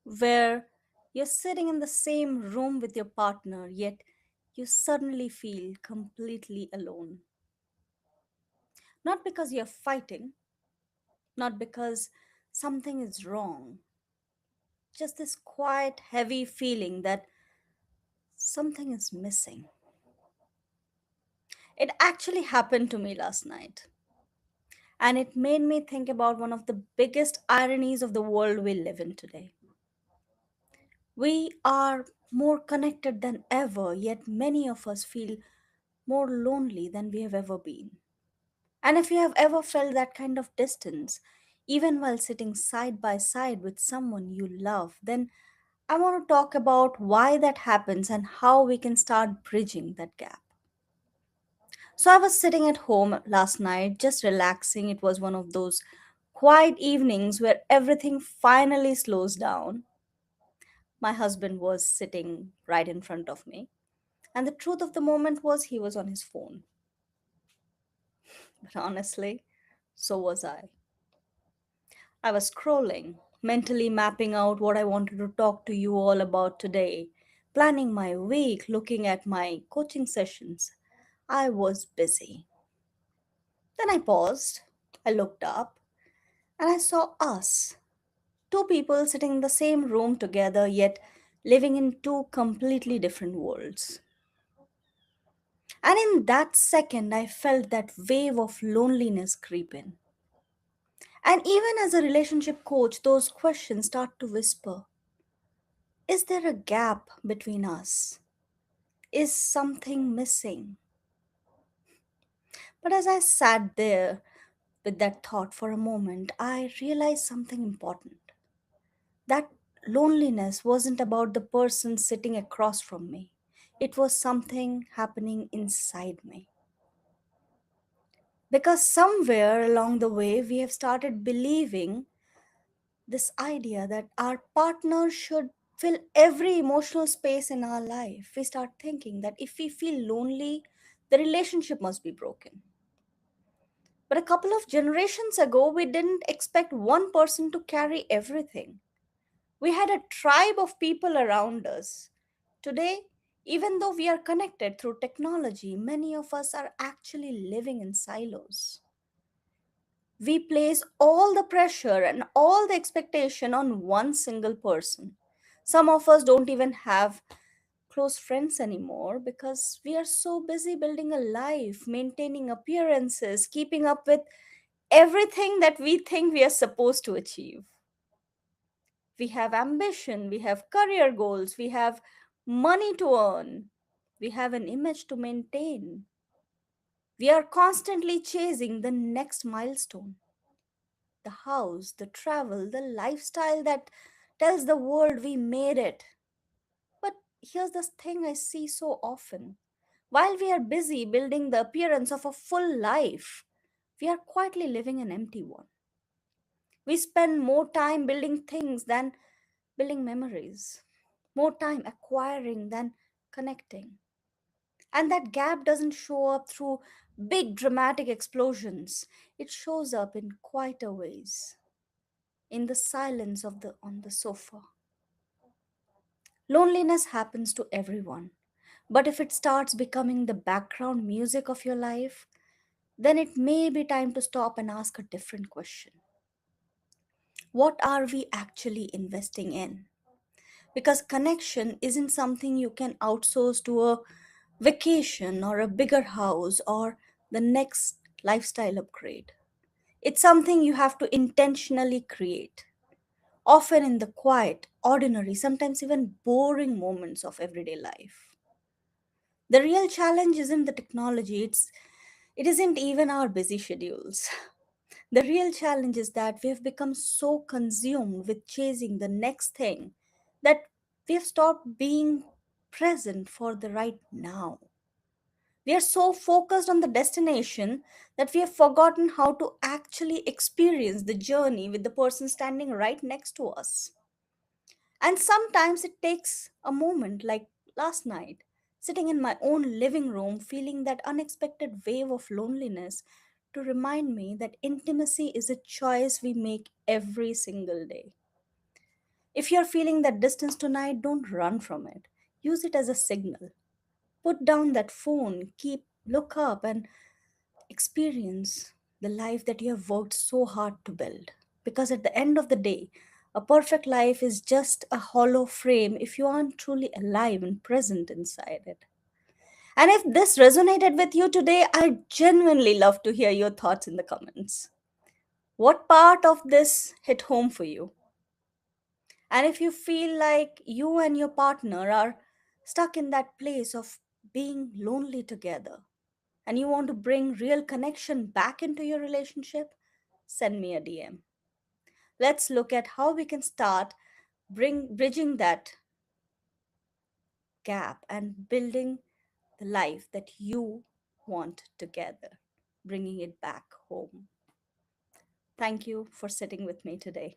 where you're sitting in the same room with your partner, yet you suddenly feel completely alone. Not because you're fighting, not because something is wrong, just this quiet, heavy feeling that something is missing. It actually happened to me last night, and it made me think about one of the biggest ironies of the world we live in today. We are more connected than ever, yet many of us feel more lonely than we have ever been. And if you have ever felt that kind of distance, even while sitting side by side with someone you love, then I want to talk about why that happens and how we can start bridging that gap. So I was sitting at home last night, just relaxing. It was one of those quiet evenings where everything finally slows down. My husband was sitting right in front of me. And the truth of the moment was he was on his phone. But honestly, so was I. I was scrolling, mentally mapping out what I wanted to talk to you all about today, planning my week, looking at my coaching sessions. I was busy. Then I paused, I looked up, and I saw us. Two people sitting in the same room together, yet living in two completely different worlds. And in that second, I felt that wave of loneliness creep in. And even as a relationship coach, those questions start to whisper. Is there a gap between us? Is something missing? But as I sat there with that thought for a moment, I realized something important. That loneliness wasn't about the person sitting across from me, it was something happening inside me. Because somewhere along the way, we have started believing this idea that our partner should fill every emotional space in our life. We start thinking that if we feel lonely, the relationship must be broken. But a couple of generations ago, we didn't expect one person to carry everything. We had a tribe of people around us. Today, even though we are connected through technology, many of us are actually living in silos. We place all the pressure and all the expectation on one single person. Some of us don't even have close friends anymore because we are so busy building a life, maintaining appearances, keeping up with everything that we think we are supposed to achieve. We have ambition, we have career goals, we have money to earn, we have an image to maintain. We are constantly chasing the next milestone, the house, the travel, the lifestyle that tells the world we made it. But here's the thing I see so often. While we are busy building the appearance of a full life, we are quietly living an empty one. We spend more time building things than building memories, more time acquiring than connecting. And that gap doesn't show up through big dramatic explosions, it shows up in quieter ways, in the silence of the on the sofa. Loneliness happens to everyone. But if it starts becoming the background music of your life, then it may be time to stop and ask a different question. What are we actually investing in? Because connection isn't something you can outsource to a vacation or a bigger house or the next lifestyle upgrade. It's something you have to intentionally create, often in the quiet, ordinary, sometimes even boring moments of everyday life. The real challenge isn't the technology, it isn't even our busy schedules. The real challenge is that we have become so consumed with chasing the next thing that we have stopped being present for the right now. We are so focused on the destination that we have forgotten how to actually experience the journey with the person standing right next to us. And sometimes it takes a moment, like last night, sitting in my own living room, feeling that unexpected wave of loneliness, to remind me that intimacy is a choice we make every single day. If you're feeling that distance tonight, don't run from it. Use it as a signal. Put down that phone, look up and experience the life that you have worked so hard to build. Because at the end of the day, a perfect life is just a hollow frame if you aren't truly alive and present inside it. And if this resonated with you today, I genuinely love to hear your thoughts in the comments. What part of this hit home for you? And if you feel like you and your partner are stuck in that place of being lonely together and you want to bring real connection back into your relationship, send me a DM. Let's look at how we can start bridging that gap and building the life that you want together, bringing it back home. Thank you for sitting with me today.